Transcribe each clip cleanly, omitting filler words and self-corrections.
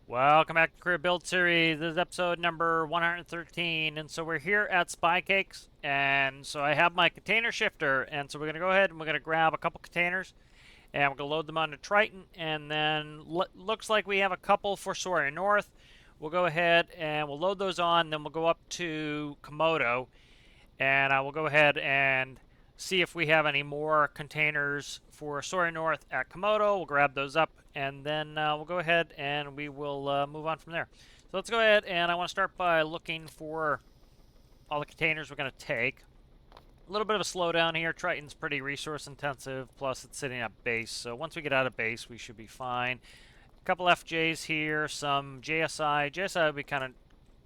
Welcome back to Career Build Series. This is episode number 113, and so we're here at Spy Cakes, and so I have my container shifter, and so we're gonna go ahead and we're gonna grab a couple containers, and we're gonna load them onto Triton, and then looks like we have a couple for Soaring North. We'll go ahead and we'll load those on, then we'll go up to Camodo, and I will go ahead and see if we have any more containers for Soaring North at Camodo. We'll grab those up, and then we'll go ahead and we will move on from there. So let's go ahead, and I want to start by looking for all the containers we're going to take. A little bit of a slowdown here. Triton's pretty resource intensive, plus it's sitting at base, so once we get out of base, we should be fine. A couple FJs here, some JSI. JSI would be kind of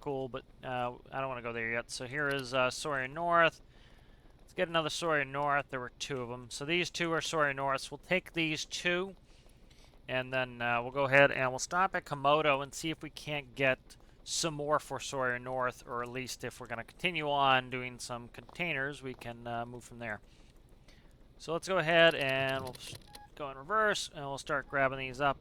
cool, but I don't want to go there yet. So here is Soaring North. Let's get another Soaring North. There were two of them. So these two are Soaring Norths. We'll take these two, and then we'll go ahead and we'll stop at Camodo and see if we can't get some more for Soaring North, or at least if we're going to continue on doing some containers, we can move from there. So let's go ahead and we'll go in reverse, and we'll start grabbing these up.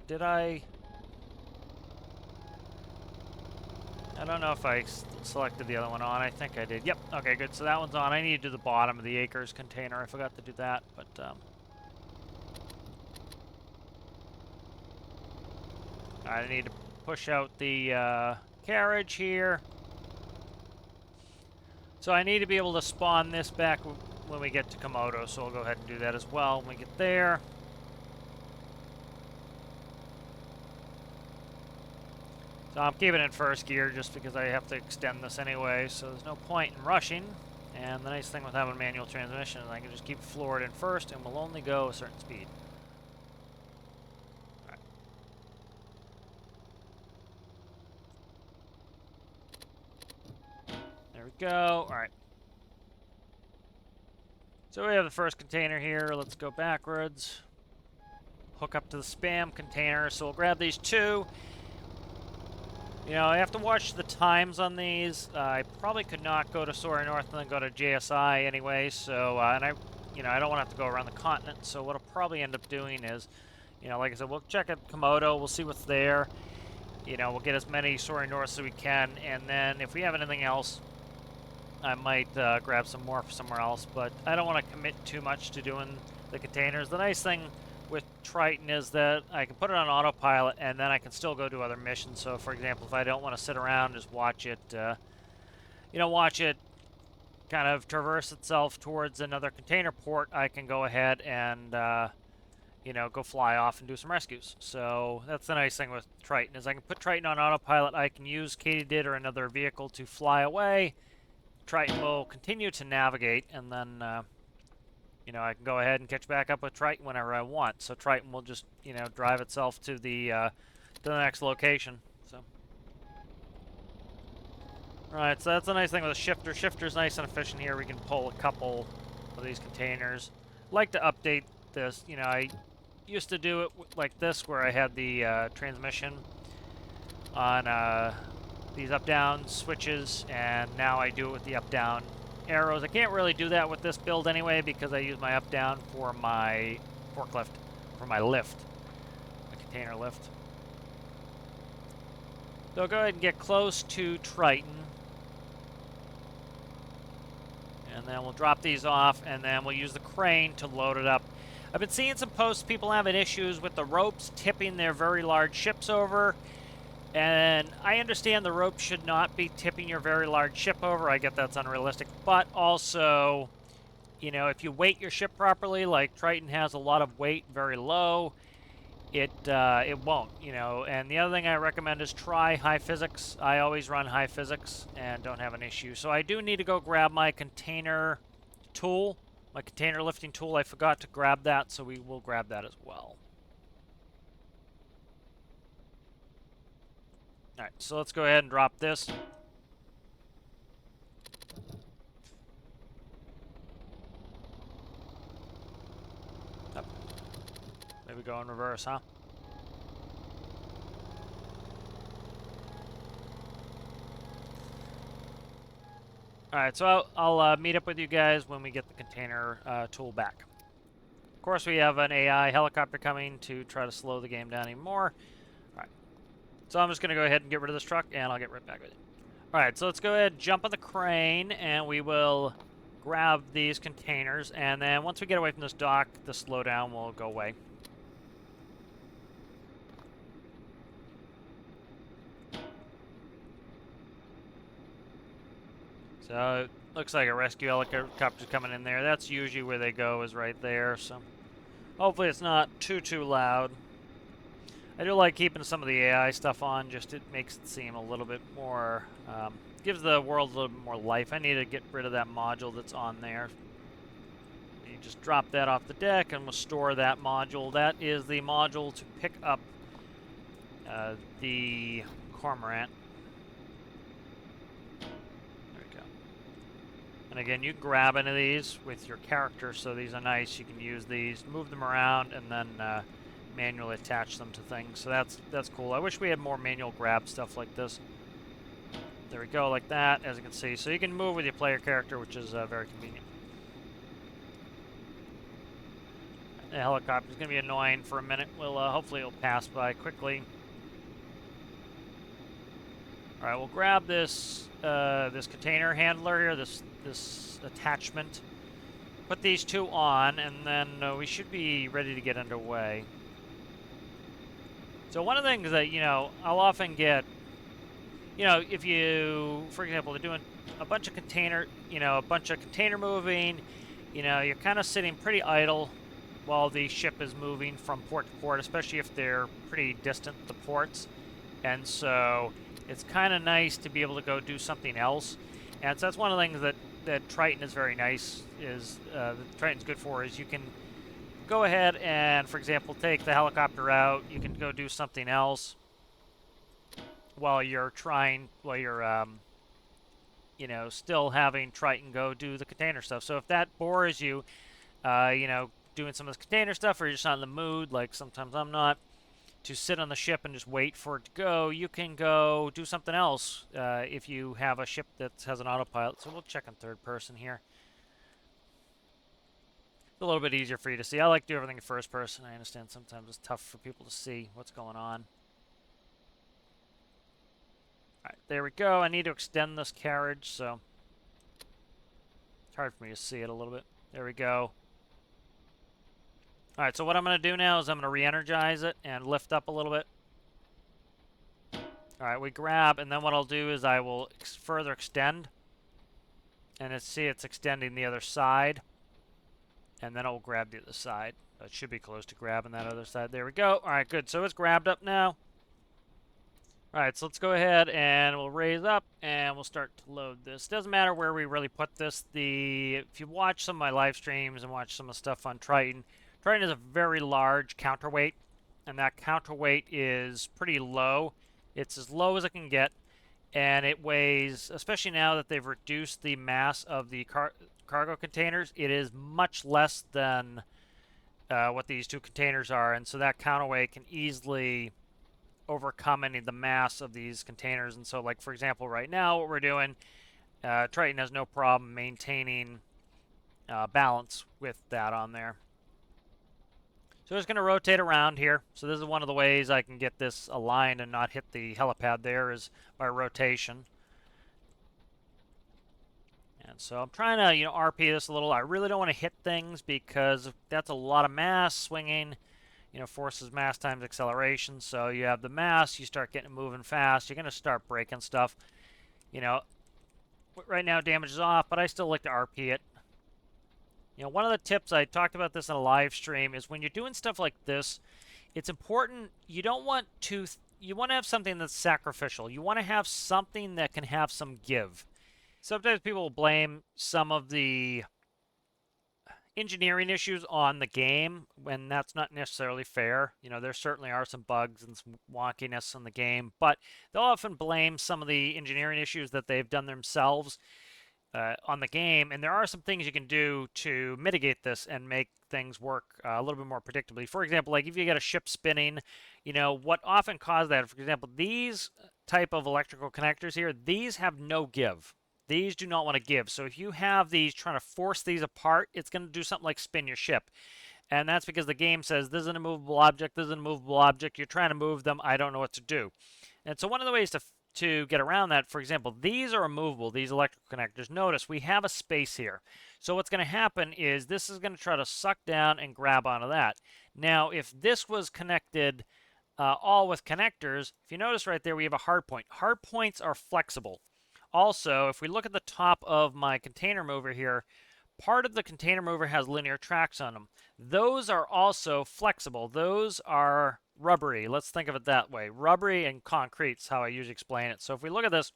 I don't know if I selected the other one on. I think I did. Yep. Okay, good. So that one's on. I need to do the bottom of the acres container. I forgot to do that, but I need to push out the carriage here. So I need to be able to spawn this back when we get to Camodo, so we'll go ahead and do that as well when we get there. So I'm keeping it in first gear just because I have to extend this anyway, so there's no point in rushing. And the nice thing with having manual transmission is I can just keep it floored in first, and we'll only go a certain speed. Alright. There we go. Alright. So we have the first container here. Let's go backwards. Hook up to the spam container. So we'll grab these two. You know, I have to watch the times on these. I probably could not go to Soaring North and then go to JSI anyway, so, and I don't want to have to go around the continent, so what I'll probably end up doing is, like I said, we'll check at Camodo, we'll see what's there. We'll get as many Soaring Norths as we can, and then if we have anything else, I might grab some more for somewhere else, but I don't want to commit too much to doing the containers. The nice thing with Triton is that I can put it on autopilot, and then I can still go do other missions. So, for example, if I don't want to sit around and just watch it, watch it kind of traverse itself towards another container port, I can go ahead and, go fly off and do some rescues. So that's the nice thing with Triton is I can put Triton on autopilot. I can use Katydid or another vehicle to fly away. Triton will continue to navigate, and then I can go ahead and catch back up with Triton whenever I want. So Triton will just, drive itself to the next location. So, all right. So that's the nice thing with a shifter. Shifter's nice and efficient here. We can pull a couple of these containers. I'd like to update this. I used to do it like this, where I had the transmission on these up-down switches, and now I do it with the up-down arrows. I can't really do that with this build anyway because I use my up-down for my forklift, for my lift, my container lift. So I'll go ahead and get close to Triton, and then we'll drop these off, and then we'll use the crane to load it up. I've been seeing some posts, people having issues with the ropes tipping their very large ships over. And I understand the rope should not be tipping your very large ship over. I get that's unrealistic. But also, if you weight your ship properly, like Triton has a lot of weight very low, it won't, And the other thing I recommend is try high physics. I always run high physics and don't have an issue. So I do need to go grab my container tool, my container lifting tool. I forgot to grab that, so we will grab that as well. Alright, so let's go ahead and drop this. Oh. Maybe go in reverse, huh? Alright, so I'll meet up with you guys when we get the container tool back. Of course, we have an AI helicopter coming to try to slow the game down even more. Alright. So I'm just going to go ahead and get rid of this truck, and I'll get right back with you. All right, so let's go ahead, jump on the crane, and we will grab these containers. And then once we get away from this dock, the slowdown will go away. So it looks like a rescue helicopter's coming in there. That's usually where they go, is right there. So hopefully it's not too loud. I do like keeping some of the AI stuff on, just it makes it seem a little bit more, gives the world a little bit more life. I need to get rid of that module that's on there. You just drop that off the deck and we'll store that module. That is the module to pick up the cormorant. There we go. And again, you can grab any of these with your character, so these are nice. You can use these, move them around, and then manually attach them to things. So that's cool. I wish we had more manual grab stuff like this. There we go, like that, as you can see. So you can move with your player character, which is very convenient. The helicopter is going to be annoying for a minute. Hopefully it'll pass by quickly. All right, we'll grab this this container handler here, this attachment. Put these two on, and then we should be ready to get underway. So one of the things that, I'll often get, if you, for example, they're doing a bunch of container moving, you're kind of sitting pretty idle while the ship is moving from port to port, especially if they're pretty distant, the ports. And so it's kind of nice to be able to go do something else. And so that's one of the things that Triton is very nice, that Triton's good for, is you can go ahead and, for example, take the helicopter out. You can go do something else while you're still having Triton go do the container stuff. So if that bores you, doing some of this container stuff, or you're just not in the mood, like sometimes I'm not, to sit on the ship and just wait for it to go, you can go do something else if you have a ship that has an autopilot. So we'll check in third person here. A little bit easier for you to see. I like to do everything in first person. I understand sometimes it's tough for people to see what's going on. Alright, there we go. I need to extend this carriage, so it's hard for me to see it a little bit. There we go. Alright, so what I'm going to do now is I'm going to re-energize it and lift up a little bit. Alright, we grab, and then what I'll do is I will further extend. And it's extending the other side. And then I'll grab the other side. It should be close to grabbing that other side. There we go. All right, good. So it's grabbed up now. All right, so let's go ahead and we'll raise up and we'll start to load this. Doesn't matter where we really put this. If you watch some of my live streams and watch some of the stuff on Triton, Triton is a very large counterweight, and that counterweight is pretty low. It's as low as it can get, and it weighs, especially now that they've reduced the mass of the cargo containers, it is much less than what these two containers are, and so that counterweight can easily overcome any of the mass of these containers. And so, like, for example, right now what we're doing, Triton has no problem maintaining balance with that on there. So I'm just going to rotate around here. So this is one of the ways I can get this aligned and not hit the helipad there, is by rotation. And so I'm trying to, RP this a little. I really don't want to hit things because that's a lot of mass swinging. Forces mass times acceleration. So you have the mass, you start getting moving fast. You're going to start breaking stuff. Right now damage is off, but I still like to RP it. One of the tips, I talked about this in a live stream, is when you're doing stuff like this, it's important, you want to have something that's sacrificial. You want to have something that can have some give. Sometimes people will blame some of the engineering issues on the game when that's not necessarily fair. There certainly are some bugs and some wonkiness in the game, but they'll often blame some of the engineering issues that they've done themselves on the game, and there are some things you can do to mitigate this and make things work a little bit more predictably. For example, like if you get a ship spinning, what often causes that, for example, these type of electrical connectors here, these have no give. These do not want to give. So if you have these trying to force these apart, it's going to do something like spin your ship. And that's because the game says this is an immovable object, this is an immovable object, you're trying to move them, I don't know what to do. And so one of the ways to get around that, for example, these are removable, these electrical connectors. Notice we have a space here. So what's going to happen is this is going to try to suck down and grab onto that. Now, if this was connected all with connectors, if you notice right there, we have a hard point. Hard points are flexible. Also, if we look at the top of my container mover here, part of the container mover has linear tracks on them. Those are also flexible. Those are rubbery. Let's think of it that way. Rubbery and concrete is how I usually explain it. So if we look at this,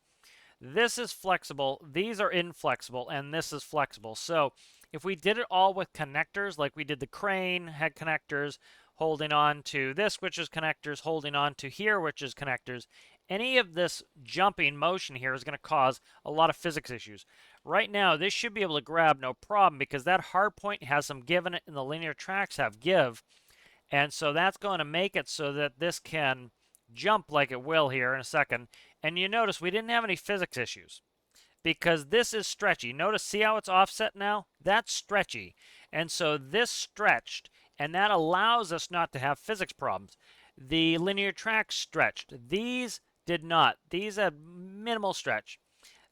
this is flexible, these are inflexible, and this is flexible. So if we did it all with connectors, like we did the crane, had connectors holding on to this, which is connectors, holding on to here, which is connectors, any of this jumping motion here is going to cause a lot of physics issues. Right now, this should be able to grab no problem because that hard point has some give in it and the linear tracks have give. And so that's going to make it so that this can jump like it will here in a second. And you notice we didn't have any physics issues because this is stretchy. Notice, see how it's offset now? That's stretchy. And so this stretched, and that allows us not to have physics problems. The linear tracks stretched. These did not. These had minimal stretch.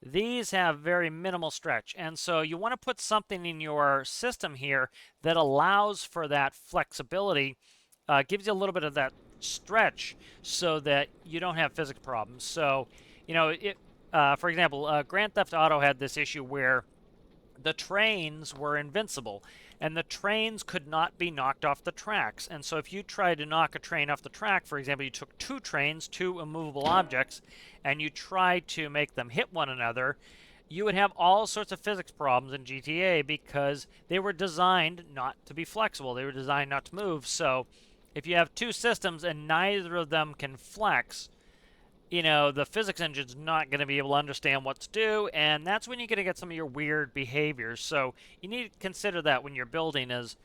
These have very minimal stretch. And so you want to put something in your system here that allows for that flexibility, gives you a little bit of that stretch so that you don't have physics problems. So, you know, for example, Grand Theft Auto had this issue where the trains were invincible and the trains could not be knocked off the tracks. And so if you tried to knock a train off the track, for example, you took two trains, two immovable objects, and you tried to make them hit one another, you would have all sorts of physics problems in GTA because they were designed not to be flexible. They were designed not to move. So if you have two systems and neither of them can flex, you know, the physics engine's not going to be able to understand what to do, and that's when you're going to get some of your weird behaviors. So you need to consider that when you're building is,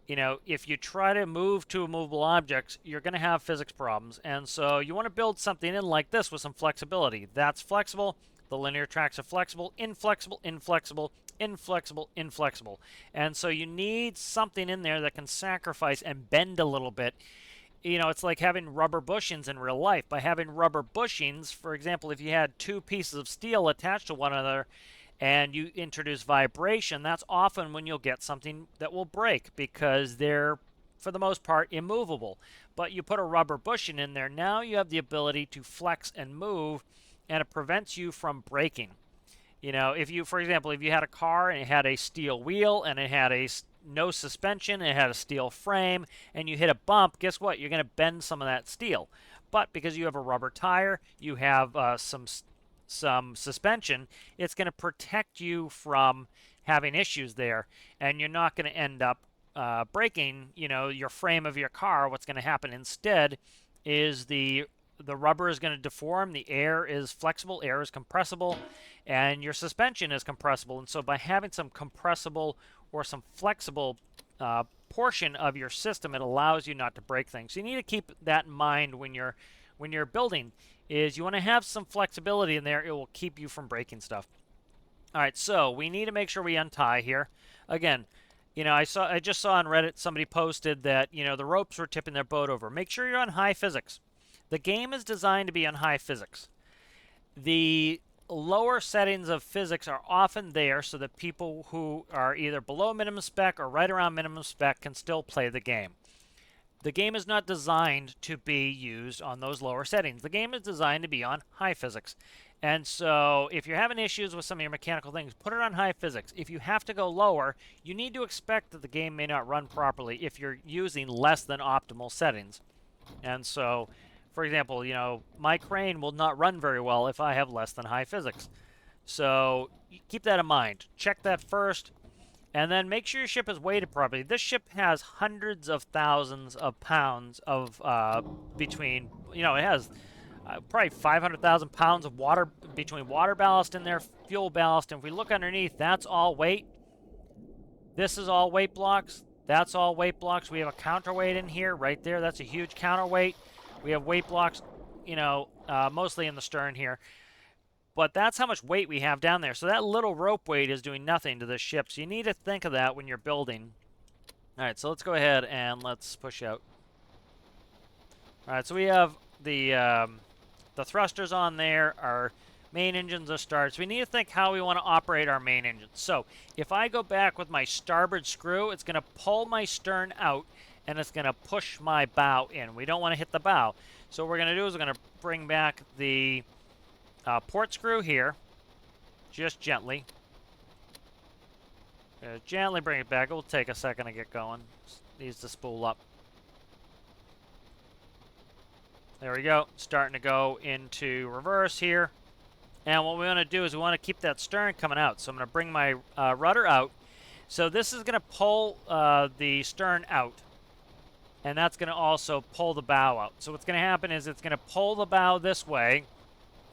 you know, if you try to move two immovable objects, you're going to have physics problems. And so you want to build something in like this with some flexibility. That's flexible. The linear tracks are flexible, inflexible, inflexible, inflexible, inflexible. And so you need something in there that can sacrifice and bend a little bit. You know, it's like having rubber bushings in real life. By having rubber bushings, for example, if you had two pieces of steel attached to one another and you introduce vibration, that's often when you'll get something that will break because they're, for the most part, immovable. But you put a rubber bushing in there, now you have the ability to flex and move, and it prevents you from breaking. You know, if you, for example, if you had a car and it had a steel wheel and it had no suspension, and it had a steel frame, and you hit a bump, guess what? You're going to bend some of that steel. But because you have a rubber tire, you have some suspension, it's going to protect you from having issues there, and you're not going to end up breaking, you know, your frame of your car. What's going to happen instead is the rubber is going to deform, the air is flexible, air is compressible, and your suspension is compressible. And so by having some compressible or some flexible portion of your system, it allows you not to break things. So you need to keep that in mind when you're building, is you want to have some flexibility in there. It will keep you from breaking stuff. All right, so we need to make sure we untie here. Again, you know, I just saw on Reddit somebody posted that, you know, the ropes were tipping their boat over. Make sure you're on high physics. The game is designed to be on high physics. The lower settings of physics are often there so that people who are either below minimum spec or right around minimum spec can still play the game. The game is not designed to be used on those lower settings. The game is designed to be on high physics. And so if you're having issues with some of your mechanical things, put it on high physics. If you have to go lower, you need to expect that the game may not run properly if you're using less than optimal settings. And so, for example, you know, my crane will not run very well if I have less than high physics. So keep that in mind. Check that first, and then make sure your ship is weighted properly. This ship has hundreds of thousands of pounds of between, you know, it has probably 500,000 pounds of water between water ballast in there, fuel ballast. And if we look underneath, that's all weight. This is all weight blocks. That's all weight blocks. We have a counterweight in here, right there. That's a huge counterweight. We have weight blocks, you know, mostly in the stern here. But that's how much weight we have down there. So that little rope weight is doing nothing to this ship. So you need to think of that when you're building. All right, so let's go ahead and let's push out. All right, so we have the the thrusters on there, our main engines are starts. We need to think how we want to operate our main engine. So if I go back with my starboard screw, it's going to pull my stern out, and it's going to push my bow in. We don't want to hit the bow. So what we're going to do is we're going to bring back the port screw here, just gently. Gently bring it back. It will take a second to get going. Needs to spool up. There we go. Starting to go into reverse here. And what we want to do is we want to keep that stern coming out. So I'm going to bring my rudder out. So this is going to pull the stern out. And that's going to also pull the bow out. So what's going to happen is it's going to pull the bow this way.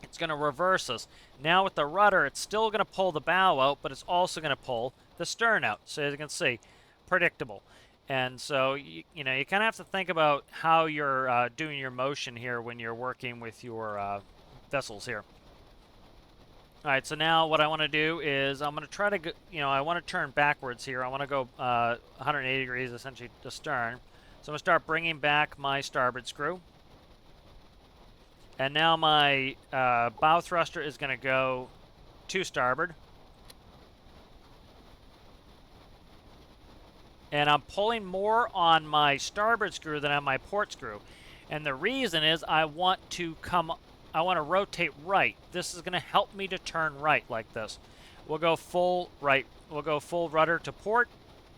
It's going to reverse us. Now with the rudder, it's still going to pull the bow out, but it's also going to pull the stern out. So as you can see, predictable. And so, you know, you kind of have to think about how you're doing your motion here when you're working with your vessels here. All right, so now what I want to do is I'm going to try to, I want to turn backwards here. I want to go 180 degrees, essentially, to stern. So I'm going to start bringing back my starboard screw. And now my bow thruster is going to go to starboard. And I'm pulling more on my starboard screw than on my port screw. And the reason is I want to rotate right. This is going to help me to turn right like this. We'll go full right. We'll go full rudder to port.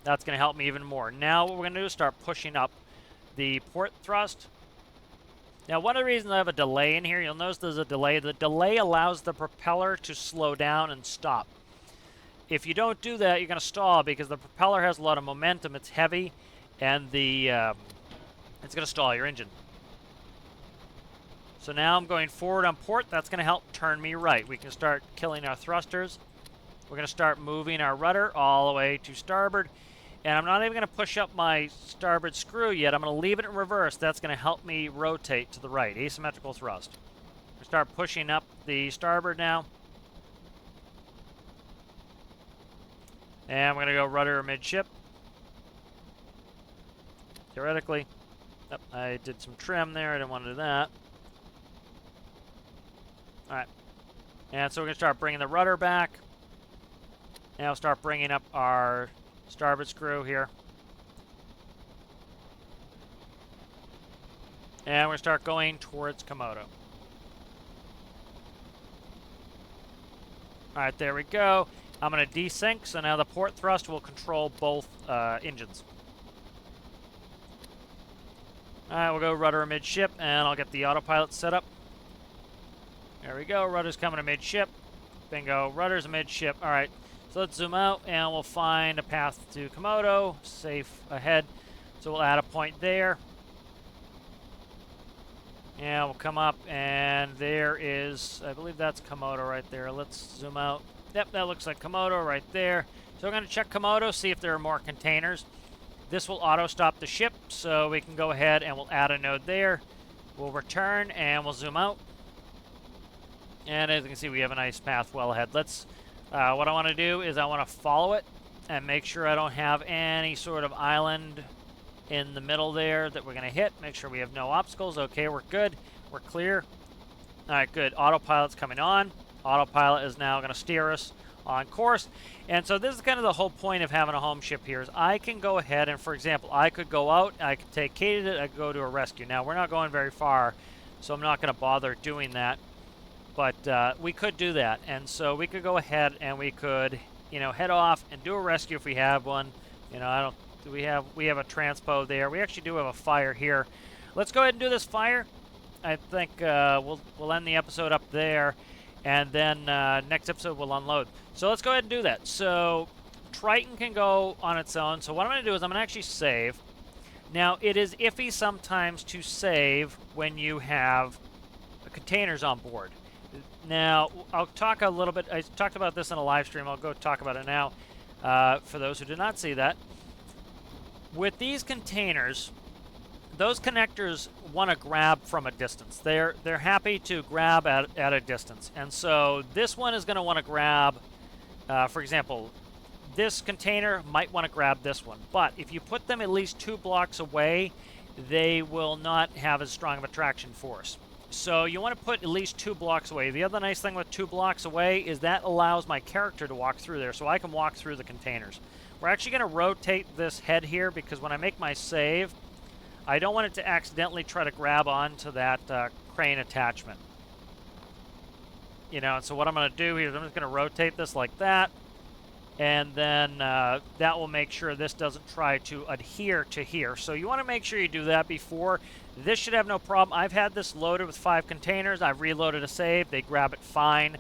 That's going to help me even more. Now what we're going to do is start pushing up the port thrust. Now one of the reasons I have a delay in here, you'll notice there's a delay. The delay allows the propeller to slow down and stop. If you don't do that, you're going to stall because the propeller has a lot of momentum. It's heavy, and it's going to stall your engine. So now I'm going forward on port. That's going to help turn me right. We can start killing our thrusters. We're going to start moving our rudder all the way to starboard. And I'm not even going to push up my starboard screw yet. I'm going to leave it in reverse. That's going to help me rotate to the right. Asymmetrical thrust. We start pushing up the starboard now. And we're going to go rudder midship. Theoretically. Oh, I did some trim there. I didn't want to do that. Alright. And so we're going to start bringing the rudder back. And we'll start bringing up our starboard screw here. And we're going to start going towards Camodo. Alright, there we go. I'm going to desync, so now the port thrust will control both engines. Alright, we'll go rudder midship, and I'll get the autopilot set up. There we go, rudder's coming to midship. Bingo, rudder's midship. Alright, so let's zoom out, and we'll find a path to Camodo, safe ahead. So we'll add a point there. And we'll come up, and there is, I believe that's Camodo right there. Let's zoom out. Yep, that looks like Camodo right there. So we're going to check Camodo, see if there are more containers. This will auto-stop the ship, so we can go ahead and we'll add a node there. We'll return, and we'll zoom out. And as you can see, we have a nice path well ahead. Let's, what I want to do is I want to follow it and make sure I don't have any sort of island in the middle there that we're going to hit. Make sure we have no obstacles. Okay, we're good. We're clear. All right, good. Autopilot's coming on. Autopilot is now going to steer us on course. And so this is kind of the whole point of having a home ship here is I can go ahead and, for example, I could go out, I could take Katydid, I could go to a rescue. Now, we're not going very far, so I'm not going to bother doing that. But we could do that. And so we could go ahead and we could, head off and do a rescue if we have one. We have a transpo there. We actually do have a fire here. Let's go ahead and do this fire. I think we'll end the episode up there. And then next episode we'll unload. So let's go ahead and do that. So Triton can go on its own. So what I'm going to do is I'm going to actually save. Now, it is iffy sometimes to save when you have containers on board. Now, I'll talk a little bit. I talked about this in a live stream. I'll go talk about it now for those who did not see that. With these containers, those connectors want to grab from a distance. They're happy to grab at a distance. And so this one is going to want to grab, for example, this container might want to grab this one. But if you put them at least 2 blocks away, they will not have as strong of a traction force. So you want to put at least 2 blocks away. The other nice thing with 2 blocks away is that allows my character to walk through there, so I can walk through the containers. We're actually going to rotate this head here because when I make my save, I don't want it to accidentally try to grab onto that crane attachment. You know, and so what I'm going to do here is I'm just going to rotate this like that, and then that will make sure this doesn't try to adhere to here. So you want to make sure you do that before. This should have no problem. I've had this loaded with 5 containers. I've reloaded a save. They grab it fine,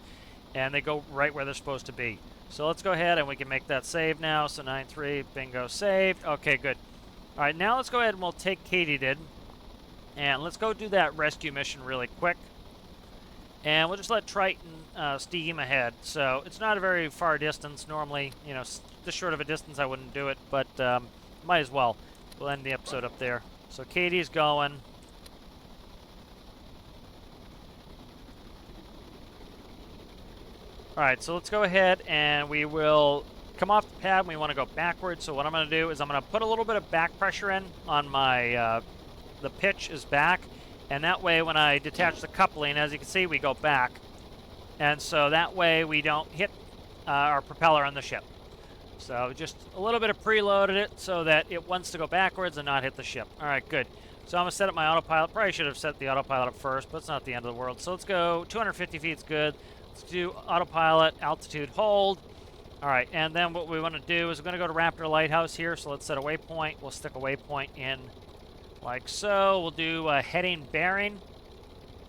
and they go right where they're supposed to be. So let's go ahead and we can make that save now. So 9-3, bingo, saved. Okay, good. All right, now let's go ahead and we'll take Katydid, and let's go do that rescue mission really quick. And we'll just let Triton steam ahead. So it's not a very far distance. Normally, you know, this short of a distance I wouldn't do it, but might as well. We'll end the episode up there. So Katie's going. Alright, so let's go ahead and we will come off the pad and we want to go backwards. So what I'm going to do is I'm going to put a little bit of back pressure in on my, the pitch is back. And that way when I detach the coupling, as you can see, we go back. And so that way we don't hit our propeller on the ship. So just a little bit of preloaded it so that it wants to go backwards and not hit the ship. All right, good. So I'm going to set up my autopilot. Probably should have set the autopilot up first, but it's not the end of the world. So let's go 250 feet is good. Let's do autopilot, altitude, hold. All right, and then what we want to do is we're going to go to Raptor Lighthouse here. So let's set a waypoint. We'll stick a waypoint in like so. We'll do a heading bearing.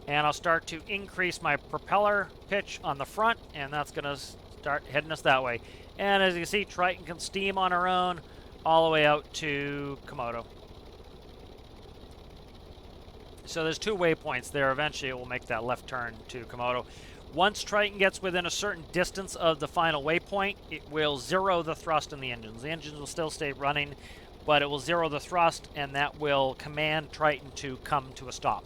And I'll start to increase my propeller pitch on the front, and that's going to start heading us that way. And as you can see, Triton can steam on her own all the way out to Camodo. So there's 2 waypoints there. Eventually it will make that left turn to Camodo. Once Triton gets within a certain distance of the final waypoint, it will zero the thrust in the engines. The engines will still stay running, but it will zero the thrust, and that will command Triton to come to a stop.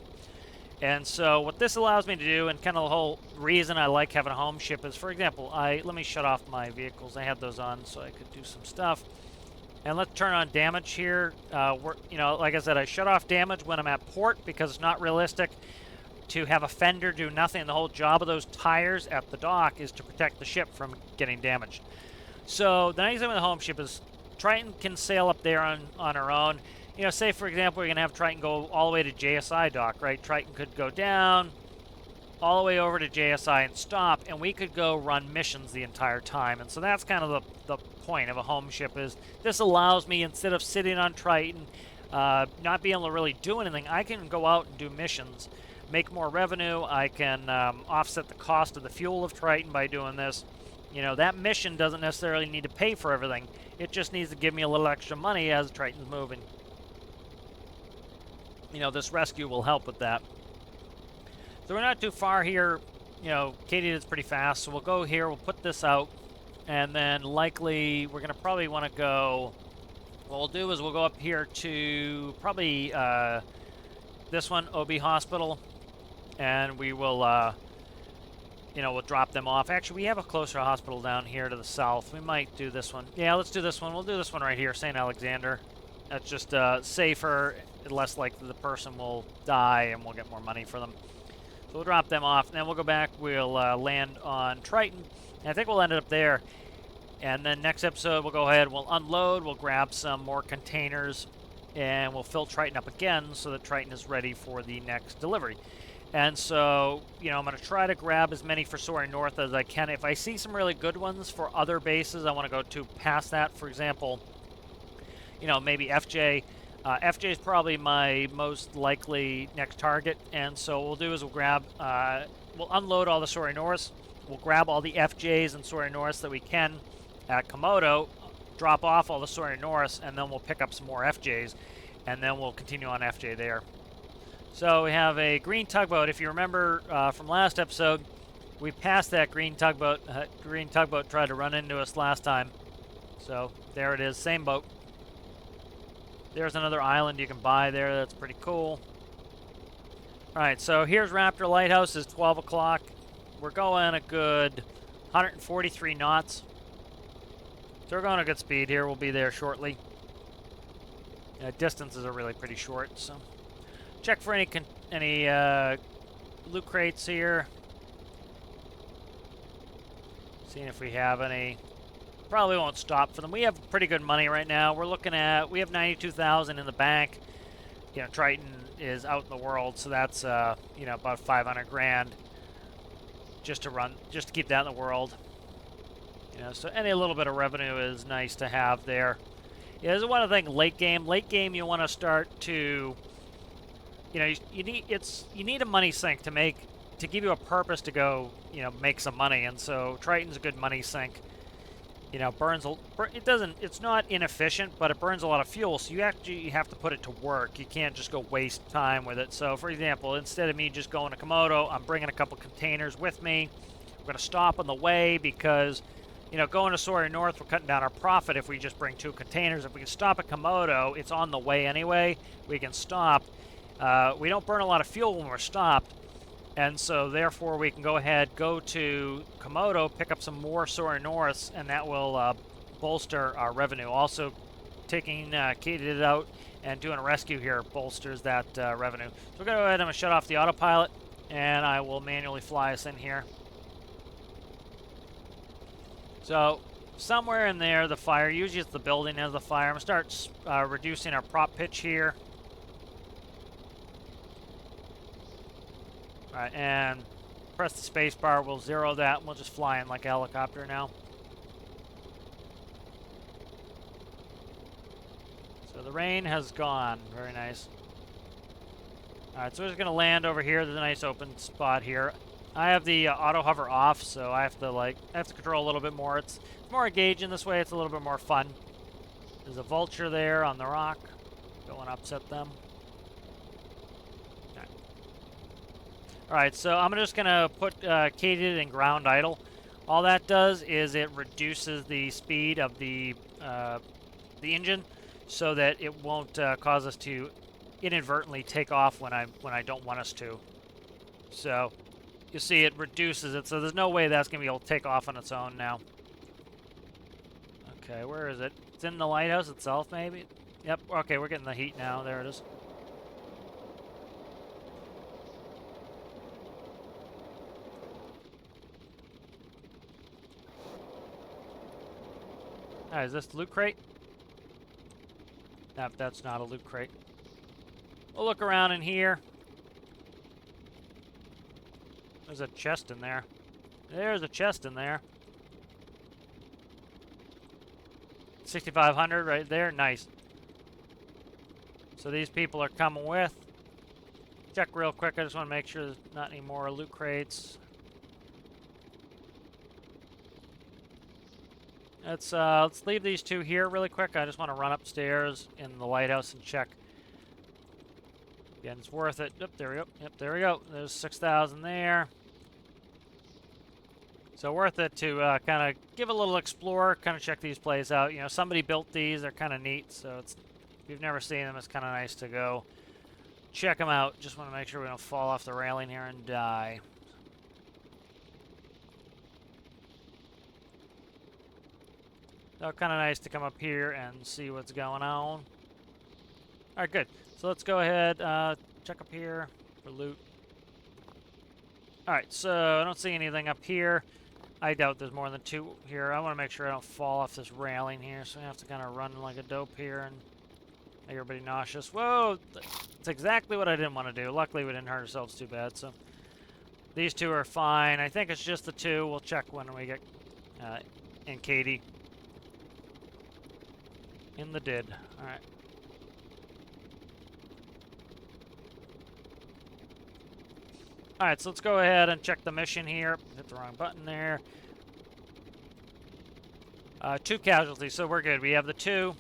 And so what this allows me to do, and kind of the whole reason I like having a home ship is, for example, let me shut off my vehicles. I had those on so I could do some stuff. And let's turn on damage here. You know, like I said, I shut off damage when I'm at port because it's not realistic to have a fender do nothing. The whole job of those tires at the dock is to protect the ship from getting damaged. So the nice thing with the home ship is Triton can sail up there on her own. You know, say, for example, you're going to have Triton go all the way to JSI dock, right? Triton could go down all the way over to JSI and stop, and we could go run missions the entire time. And so that's kind of the point of a home ship is this allows me, instead of sitting on Triton, not being able to really do anything, I can go out and do missions, make more revenue. I can offset the cost of the fuel of Triton by doing this. You know, that mission doesn't necessarily need to pay for everything. It just needs to give me a little extra money as Triton's moving. You know, this rescue will help with that. So we're not too far here. You know, Katydid is pretty fast, so we'll go here, we'll put this out, and then likely we're going to probably want to go, what we'll do is we'll go up here to probably this one, OB Hospital, and we will, you know, we'll drop them off. Actually, we have a closer hospital down here to the south. We might do this one. Yeah, let's do this one. We'll do this one right here, St. Alexander. That's just safer, less likely the person will die, and we'll get more money for them. So we'll drop them off, and then we'll go back. We'll land on Triton, and I think we'll end it up there. And then next episode, we'll go ahead, we'll unload, we'll grab some more containers, and we'll fill Triton up again so that Triton is ready for the next delivery. And so, you know, I'm going to try to grab as many for Soaring North as I can. If I see some really good ones for other bases, I want to go to past that. For example, you know, maybe FJ. FJ is probably my most likely next target, and so what we'll do is we'll grab, we'll unload all the Soaring Norths, we'll grab all the FJs and Soaring Norths that we can at Camodo, drop off all the Soaring Norths, and then we'll pick up some more FJs, and then we'll continue on FJ there. So we have a green tugboat. If you remember from last episode, we passed that green tugboat. Green tugboat tried to run into us last time. So there it is, same boat. There's another island you can buy there. That's pretty cool. All right, so here's Raptor Lighthouse. It's 12 o'clock. We're going a good 143 knots. So we're going a good speed here. We'll be there shortly. Distances are really pretty short, so check for any loot crates here. Seeing if we have any. Probably won't stop for them. We have pretty good money right now. We're looking at, we have 92,000 in the bank. You know, Triton is out in the world, so that's, you know, about 500 grand just to run, just to keep that in the world. You know, so any little bit of revenue is nice to have there. Yeah, there's one other thing, late game. Late game, you want to start to, you know, you need a money sink to give you a purpose to go, you know, make some money. And so Triton's a good money sink. You know, it's not inefficient, but it burns a lot of fuel, so you actually have to put it to work. You can't just go waste time with it. So, for example, instead of me just going to Camodo, I'm bringing a couple containers with me. We're going to stop on the way because, you know, going to Sawyer North, we're cutting down our profit if we just bring 2 containers. If we can stop at Camodo, it's on the way anyway. We can stop. We don't burn a lot of fuel when we're stopped. And so, therefore, we can go ahead, go to Camodo, pick up some more Sawyer Norths, and that will bolster our revenue. Also, taking Katydid out and doing a rescue here bolsters that revenue. So we're going to go ahead and shut off the autopilot, and I will manually fly us in here. So, somewhere in there, the fire, usually it's the building has the fire. I'm going to start reducing our prop pitch here. Alright, and press the space bar, we'll zero that, and we'll just fly in like a helicopter now. So the rain has gone. Very nice. Alright, so we're just going to land over here. There's a nice open spot here. I have the auto hover off, so I have to control a little bit more. It's more engaging this way. It's a little bit more fun. There's a vulture there on the rock. Don't want to upset them. Alright, so I'm just going to put Katydid in ground idle. All that does is it reduces the speed of the engine so that it won't cause us to inadvertently take off when I don't want us to. So you see it reduces it, so there's no way that's going to be able to take off on its own now. Okay, where is it? It's in the lighthouse itself, maybe? Yep, okay, we're getting the heat now. There it is. Alright, is this the loot crate? Nope, that's not a loot crate. We'll look around in here. There's a chest in there. There's a chest in there. 6,500 right there. Nice. So these people are coming with. Check real quick. I just want to make sure there's not any more loot crates. Let's leave these 2 here really quick. I just want to run upstairs in the lighthouse and check. Again, it's worth it. Yep, there we go. Yep, there we go. There's 6,000 there. So worth it to kind of give a little explore, kind of check these plays out. You know, somebody built these. They're kind of neat. So if you've never seen them, it's kind of nice to go check them out. Just want to make sure we don't fall off the railing here and die. So kind of nice to come up here and see what's going on. Alright, good. So let's go ahead, check up here for loot. Alright, so I don't see anything up here. I doubt there's more than 2 here. I want to make sure I don't fall off this railing here, so I have to kind of run like a dope here and make everybody nauseous. Whoa! That's exactly what I didn't want to do. Luckily, we didn't hurt ourselves too bad, so these 2 are fine. I think it's just the 2. We'll check when we get in Katie. In the did. Alright. Alright, so let's go ahead and check the mission here. Hit the wrong button there. 2 casualties, so we're good. We have the 2.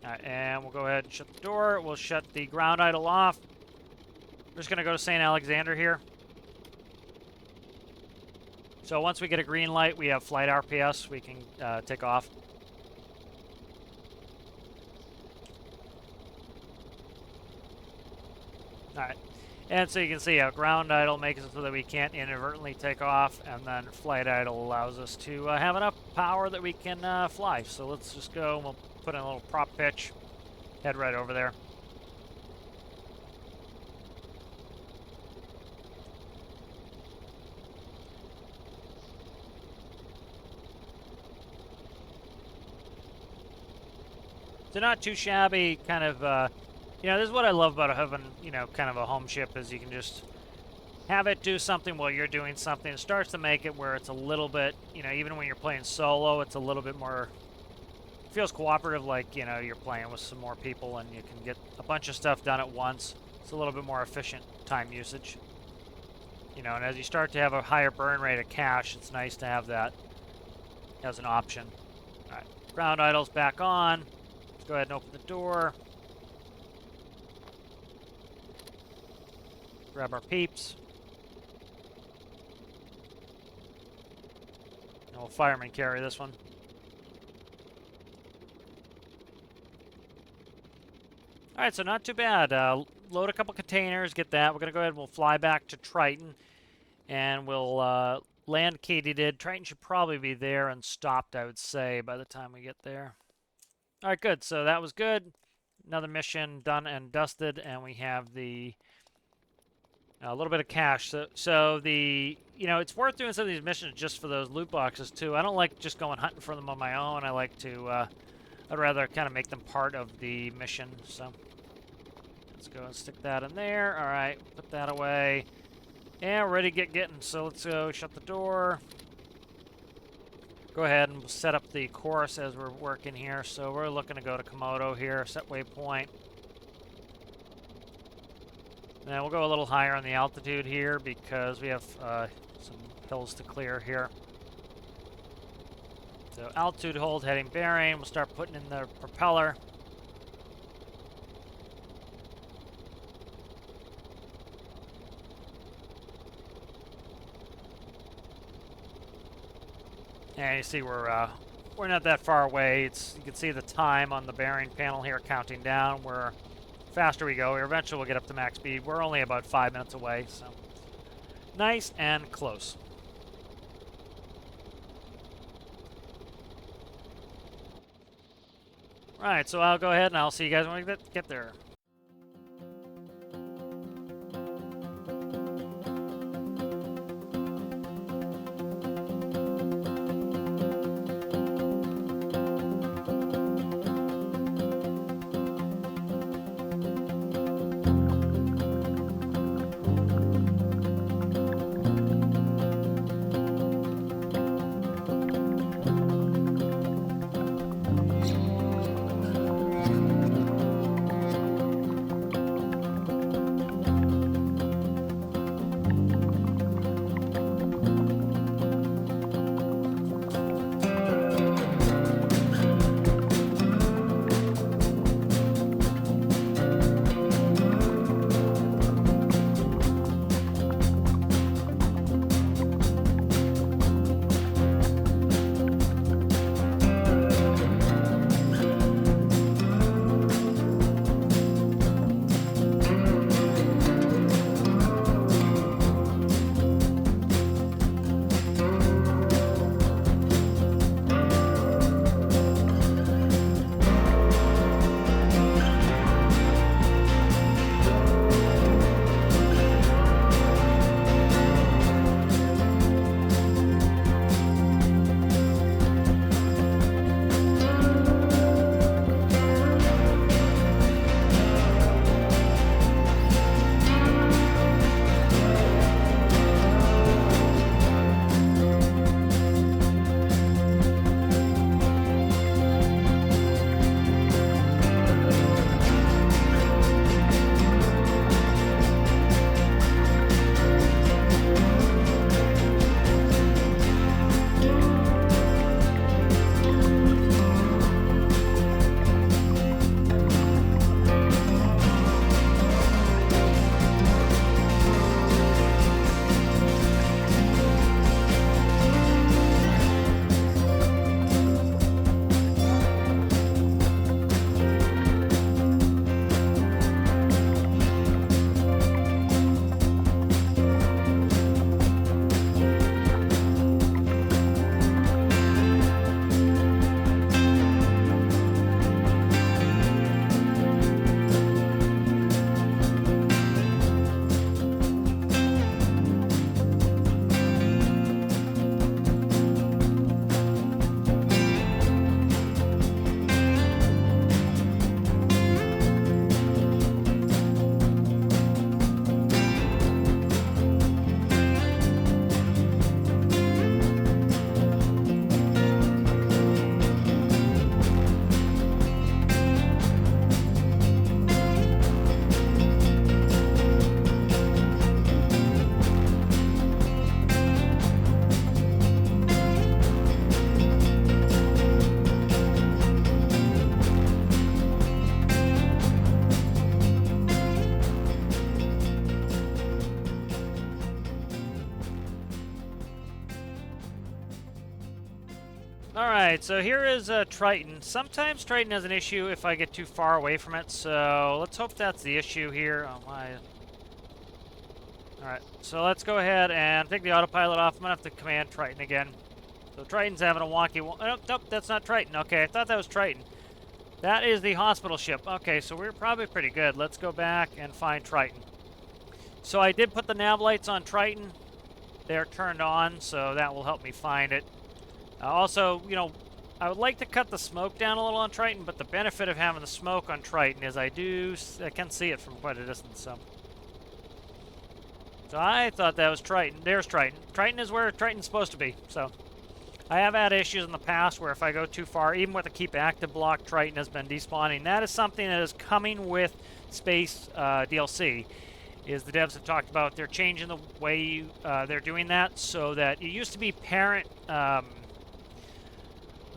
Alright, and we'll go ahead and shut the door. We'll shut the ground idle off. We're just going to go to St. Alexander here. So once we get a green light, we have flight RPS. We can take off. Alright. And so you can see how ground idle makes it so that we can't inadvertently take off, and then flight idle allows us to have enough power that we can fly. So let's just go, and we'll put in a little prop pitch, head right over there. So not too shabby, kind of, this is what I love about having, kind of a home ship is you can just have it do something while you're doing something. It starts to make it where it's a little bit, even when you're playing solo, it's a little bit more, feels cooperative, like, you're playing with some more people and you can get a bunch of stuff done at once. It's a little bit more efficient time usage. And as you start to have a higher burn rate of cash, it's nice to have that as an option. All right, ground idle's back on. Let's go ahead and open the door. Grab our peeps. And we'll fireman carry this one. Alright, so not too bad. Load a couple containers, get that. We're going to go ahead and we'll fly back to Triton. And we'll land Katydid. Triton should probably be there and stopped, I would say, by the time we get there. Alright, good. So that was good. Another mission done and dusted. And we have the... a little bit of cash. So the... it's worth doing some of these missions just for those loot boxes, too. I don't like just going hunting for them on my own. I like to... I'd rather kind of make them part of the mission, so let's go and stick that in there. All right, put that away. And we're ready to get getting, so let's go shut the door. Go ahead and set up the course as we're working here. So we're looking to go to Camodo here, set waypoint. And we'll go a little higher on the altitude here because we have some hills to clear here. So altitude hold, heading bearing. We'll start putting in the propeller. And you see we're not that far away. You can see the time on the bearing panel here counting down. Faster we go, eventually we'll get up to max speed. We're only about 5 minutes away, so nice and close. Alright, so I'll go ahead and I'll see you guys when we get there. Alright, so here is Triton. Sometimes Triton has an issue if I get too far away from it, so let's hope that's the issue here. Oh my. Alright, so let's go ahead and take the autopilot off. I'm gonna have to command Triton again. So Triton's having a wonky one. Oh, nope, that's not Triton. Okay, I thought that was Triton. That is the hospital ship. Okay, so we're probably pretty good. Let's go back and find Triton. So I did put the nav lights on Triton. They're turned on, so that will help me find it. Also, you know, I would like to cut the smoke down a little on Triton, but the benefit of having the smoke on Triton is I can see it from quite a distance, so. So I thought that was Triton. There's Triton. Triton is where Triton's supposed to be, so. I have had issues in the past where if I go too far, even with a keep active block, Triton has been despawning. That is something that is coming with Space DLC. Is the devs have talked about they're changing the way they're doing that so that it used to be parent.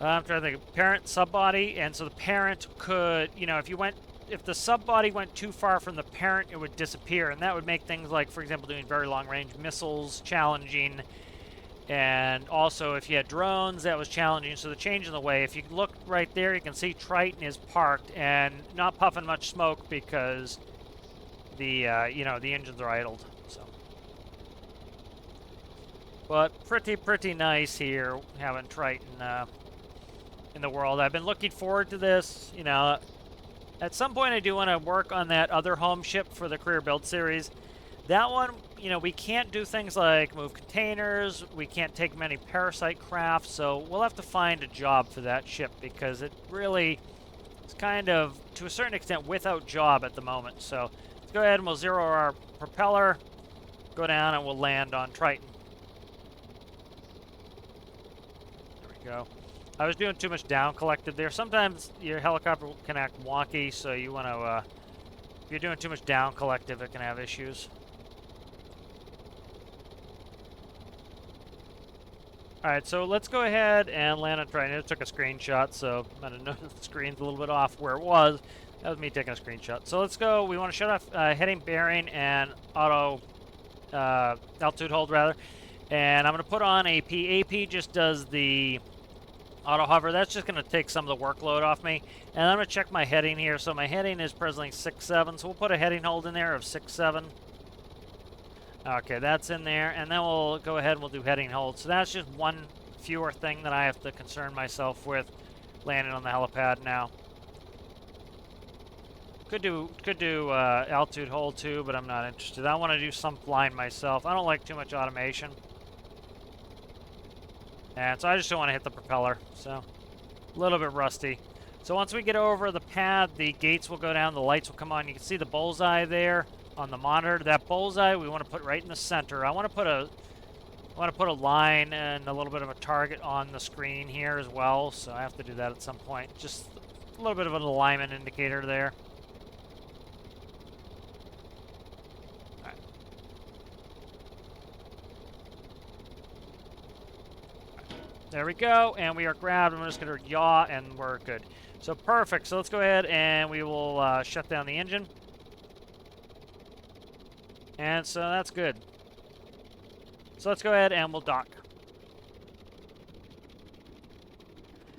I'm trying to think of parent subbody, and so the parent could, you know, if the subbody went too far from the parent, it would disappear, and that would make things like, for example, doing very long-range missiles challenging, and also if you had drones, that was challenging. So the change in the way, if you look right there, you can see Triton is parked and not puffing much smoke because the you know, the engines are idled. So, but pretty nice here having Triton in the world. I've been looking forward to this. You know, at some point I do want to work on that other home ship for the career build series. That one, you know, we can't do things like move containers. We can't take many parasite craft, so we'll have to find a job for that ship because it really is kind of, to a certain extent, without job at the moment. So let's go ahead and we'll zero our propeller, go down, and we'll land on Triton. There we go. I was doing too much down collected there. Sometimes your helicopter can act wonky, so you want to, if you're doing too much down collective, it can have issues. Alright, so let's go ahead and land on Triton. I took a screenshot, so I don't know if the screen's a little bit off where it was. That was me taking a screenshot. So let's go. We want to shut off heading, bearing, and auto altitude hold, rather. And I'm going to put on AP. AP just does the auto hover. That's just going to take some of the workload off me. And I'm going to check my heading here. So my heading is presently 6-7. So we'll put a heading hold in there of 6-7. Okay, that's in there. And then we'll go ahead and we'll do heading hold. So that's just one fewer thing that I have to concern myself with landing on the helipad now. Could do altitude hold too, but I'm not interested. I want to do some flying myself. I don't like too much automation. And so I just don't want to hit the propeller, so a little bit rusty. So once we get over the pad, the gates will go down, the lights will come on. You can see the bullseye there on the monitor. That bullseye we want to put right in the center. I want to put a line and a little bit of a target on the screen here as well, so I have to do that at some point. Just a little bit of an alignment indicator there. There we go, and we are grabbed. I'm just going to yaw, and we're good. So perfect. So let's go ahead and we will shut down the engine. And so that's good. So let's go ahead and we'll dock.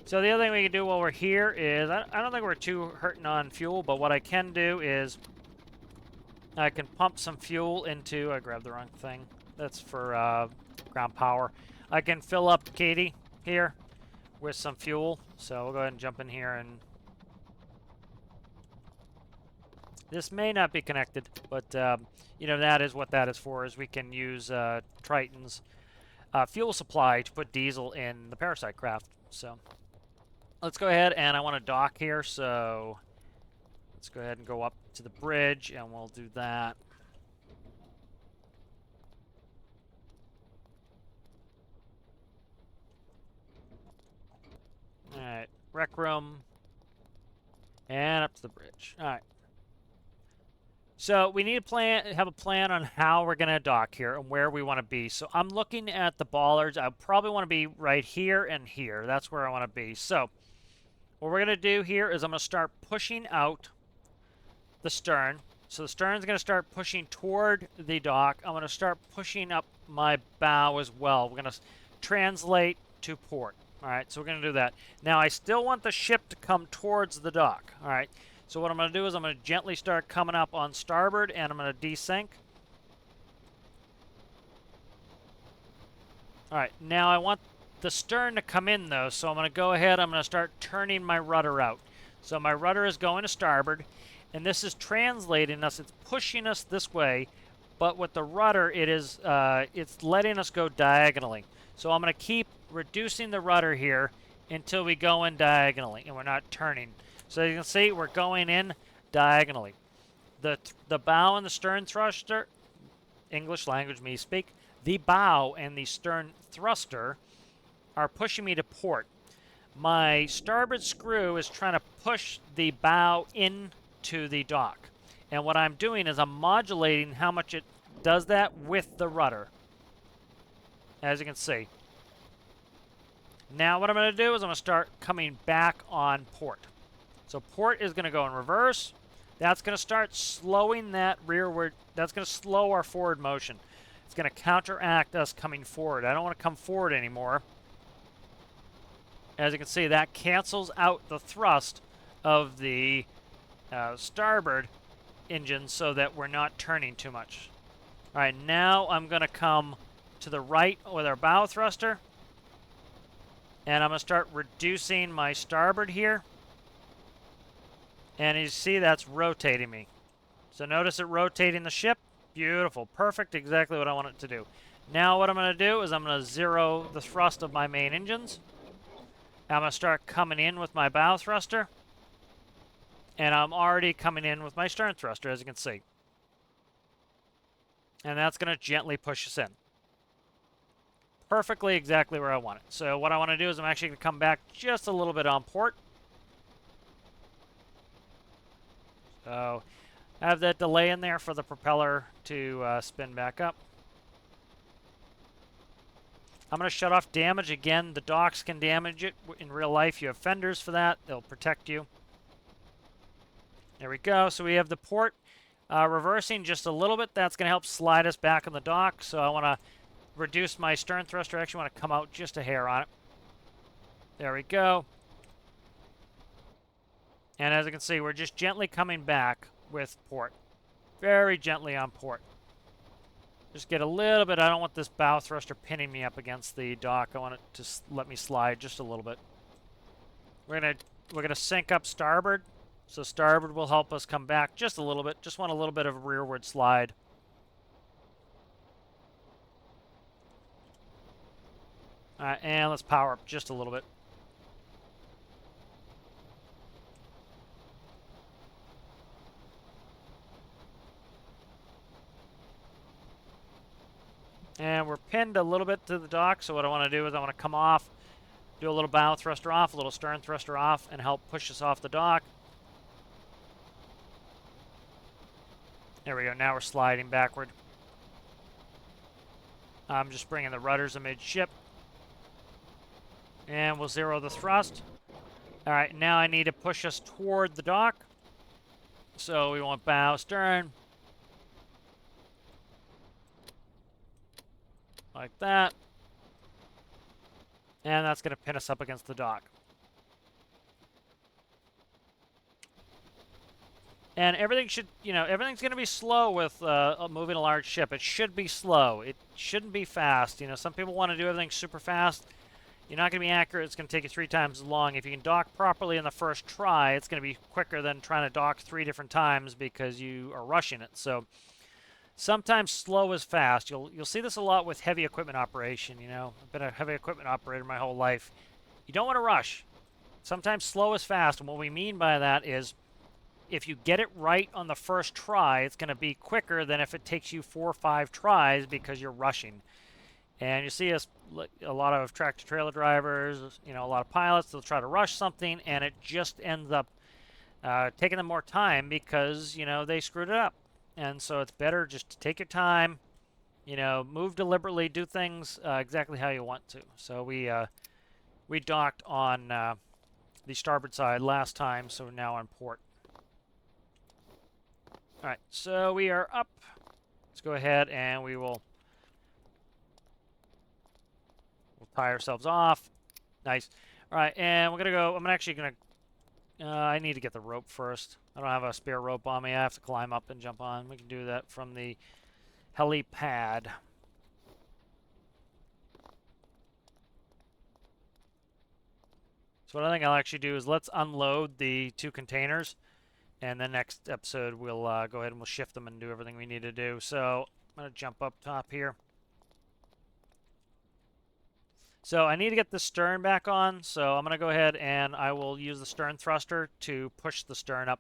So the other thing we can do while we're here is, I don't think we're too hurting on fuel, but what I can do is I can pump some fuel into, I grabbed the wrong thing. That's for ground power. I can fill up Katie here with some fuel. So we'll go ahead and jump in here, and this may not be connected, but you know, that is what that is for, is we can use Triton's fuel supply to put diesel in the parasite craft. So let's go ahead, and I want to dock here, so let's go ahead and go up to the bridge, and we'll do that. Alright, rec room, and up to the bridge. Alright. So we need to have a plan on how we're going to dock here and where we want to be. So I'm looking at the bollards. I probably want to be right here and here. That's where I want to be. So what we're going to do here is I'm going to start pushing out the stern. So the stern's going to start pushing toward the dock. I'm going to start pushing up my bow as well. We're going to translate to port. All right, so we're going to do that. Now, I still want the ship to come towards the dock. All right, so what I'm going to do is I'm going to gently start coming up on starboard, and I'm going to desync. All right, now I want the stern to come in, though, so I'm going to go ahead. I'm going to start turning my rudder out. So my rudder is going to starboard, and this is translating us. It's pushing us this way, but with the rudder, it's letting us go diagonally. So I'm going to keep reducing the rudder here until we go in diagonally, and we're not turning. So you can see we're going in diagonally. The bow and the stern thruster, English language me speak, the bow and the stern thruster are pushing me to port. My starboard screw is trying to push the bow into the dock. And what I'm doing is I'm modulating how much it does that with the rudder, as you can see. Now what I'm going to do is I'm going to start coming back on port. So port is going to go in reverse. That's going to start slowing that rearward. That's going to slow our forward motion. It's going to counteract us coming forward. I don't want to come forward anymore. As you can see, that cancels out the thrust of the starboard engine so that we're not turning too much. All right, now I'm going to come to the right with our bow thruster. And I'm going to start reducing my starboard here. And you see that's rotating me. So notice it rotating the ship. Beautiful. Perfect. Exactly what I want it to do. Now what I'm going to do is I'm going to zero the thrust of my main engines. I'm going to start coming in with my bow thruster. And I'm already coming in with my stern thruster, as you can see. And that's going to gently push us in. Perfectly exactly where I want it. So what I want to do is I'm actually going to come back just a little bit on port. So I have that delay in there for the propeller to spin back up. I'm going to shut off damage. Again, the docks can damage it. In real life, you have fenders for that. They'll protect you. There we go. So we have the port reversing just a little bit. That's going to help slide us back on the dock. So I want to reduce my stern thruster. I actually want to come out just a hair on it. There we go. And as you can see, we're just gently coming back with port. Very gently on port. Just get a little bit. I don't want this bow thruster pinning me up against the dock. I want it to let me slide just a little bit. We're gonna sync up starboard. So starboard will help us come back just a little bit. Just want a little bit of a rearward slide. All right, and let's power up just a little bit. And we're pinned a little bit to the dock, so what I want to do is I want to come off, do a little bow thruster off, a little stern thruster off, and help push us off the dock. There we go. Now we're sliding backward. I'm just bringing the rudders amidship. And we'll zero the thrust. All right, now I need to push us toward the dock. So we want bow, stern. Like that. And that's going to pin us up against the dock. And everything should, everything's going to be slow with moving a large ship. It should be slow. It shouldn't be fast. Some people want to do everything super fast. You're not going to be accurate. It's going to take you 3 times as long. If you can dock properly in the first try, it's going to be quicker than trying to dock 3 different times because you are rushing it. So sometimes slow is fast. You'll see this a lot with heavy equipment operation. I've been a heavy equipment operator my whole life. You don't want to rush. Sometimes slow is fast, and what we mean by that is if you get it right on the first try, it's going to be quicker than if it takes you 4 or 5 tries because you're rushing. And you see a lot of tractor-trailer drivers, a lot of pilots, they'll try to rush something, and it just ends up taking them more time because, they screwed it up. And so it's better just to take your time, move deliberately, do things exactly how you want to. So we docked on the starboard side last time, so now on port. All right, so we are up. Let's go ahead and we'll tie ourselves off. Nice. All right, and we're gonna go. I'm actually gonna. I need to get the rope first. I don't have a spare rope on me. I have to climb up and jump on. We can do that from the helipad. So what I think I'll actually do is let's unload the 2 containers, and then next episode we'll go ahead and we'll shift them and do everything we need to do. So I'm gonna jump up top here. So I need to get the stern back on, so I'm going to go ahead and I will use the stern thruster to push the stern up.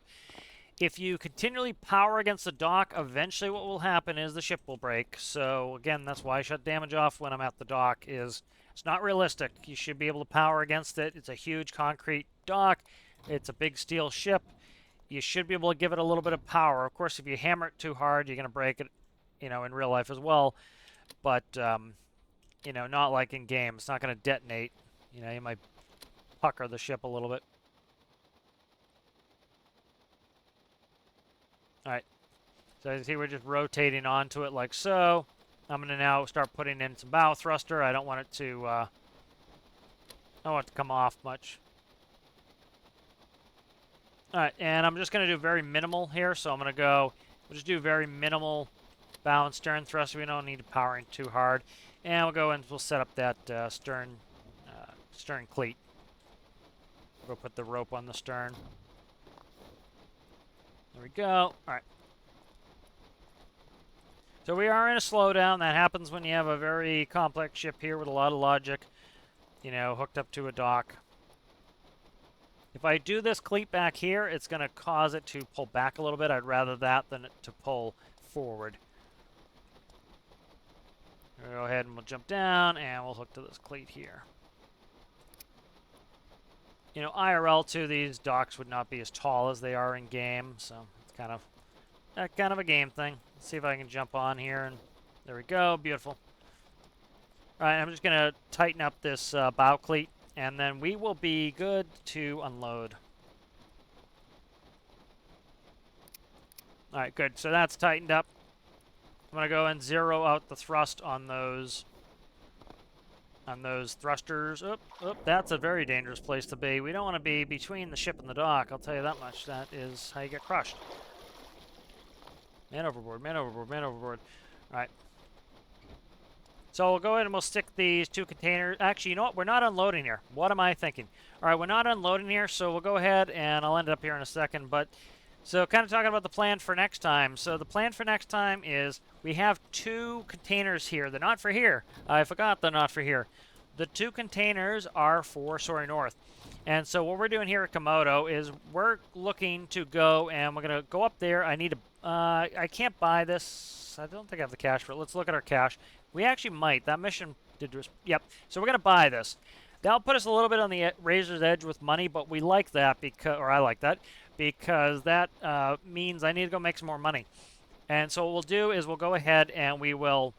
If you continually power against the dock, eventually what will happen is the ship will break. So again, that's why I shut damage off when I'm at the dock. Is it's not realistic. You should be able to power against it. It's a huge concrete dock. It's a big steel ship. You should be able to give it a little bit of power. Of course, if you hammer it too hard, you're going to break it, in real life as well. But not like in game. It's not going to detonate. You might pucker the ship a little bit. All right. So as you see, we're just rotating onto it like so. I'm going to now start putting in some bow thruster. I don't want it to, I don't want it to come off much. All right, and I'm just going to do very minimal here. So I'm going to go, we'll just do very minimal bow and stern thrust. We don't need to power in too hard. And we'll go and we'll set up that stern cleat. We'll go put the rope on the stern. There we go. All right. So we are in a slowdown. That happens when you have a very complex ship here with a lot of logic, hooked up to a dock. If I do this cleat back here, it's going to cause it to pull back a little bit. I'd rather that than it to pull forward. We'll go ahead and we'll jump down and we'll hook to this cleat here. IRL too, these docks would not be as tall as they are in game, so it's kind of a game thing. Let's see if I can jump on here, and there we go, beautiful. All right, I'm just gonna tighten up this bow cleat, and then we will be good to unload. All right, good. So that's tightened up. I'm going to go and zero out the thrust on those thrusters. That's a very dangerous place to be. We don't want to be between the ship and the dock, I'll tell you that much. That is how you get crushed. Man overboard, man overboard, man overboard. All right. So we'll go ahead and we'll stick these 2 containers. Actually, you know what? We're not unloading here. What am I thinking? All right, we're not unloading here, so we'll go ahead and I'll end up here in a second. But so kind of talking about the plan for next time. So the plan for next time is we have 2 containers here. They're not for here. I forgot they're not for here. The 2 containers are for Soaring North. And so what we're doing here at Camodo is we're looking to go and we're going to go up there. I need to, I can't buy this. I don't think I have the cash for it. Let's look at our cash. We actually might. That mission did, yep. So we're going to buy this. That'll put us a little bit on the razor's edge with money, but we like that because, or I like that, because that means I need to go make some more money. And so what we'll do is we'll go ahead and we will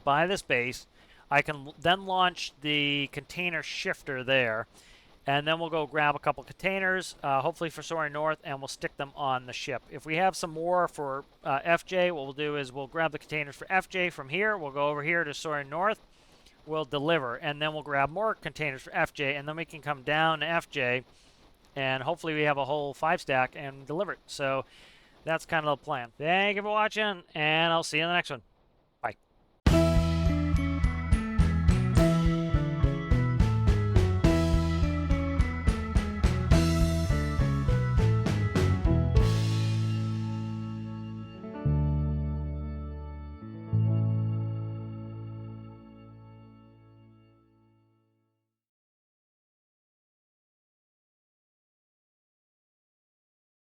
buy this base. I can then launch the container shifter there, and then we'll go grab a couple containers, hopefully for Soaring North, and we'll stick them on the ship. If we have some more for FJ, what we'll do is we'll grab the containers for FJ from here. We'll go over here to Soaring North. We'll deliver, and then we'll grab more containers for FJ, and then we can come down to FJ, and hopefully we have a whole 5-stack and deliver it. So that's kind of the plan. Thank you for watching, and I'll see you in the next one.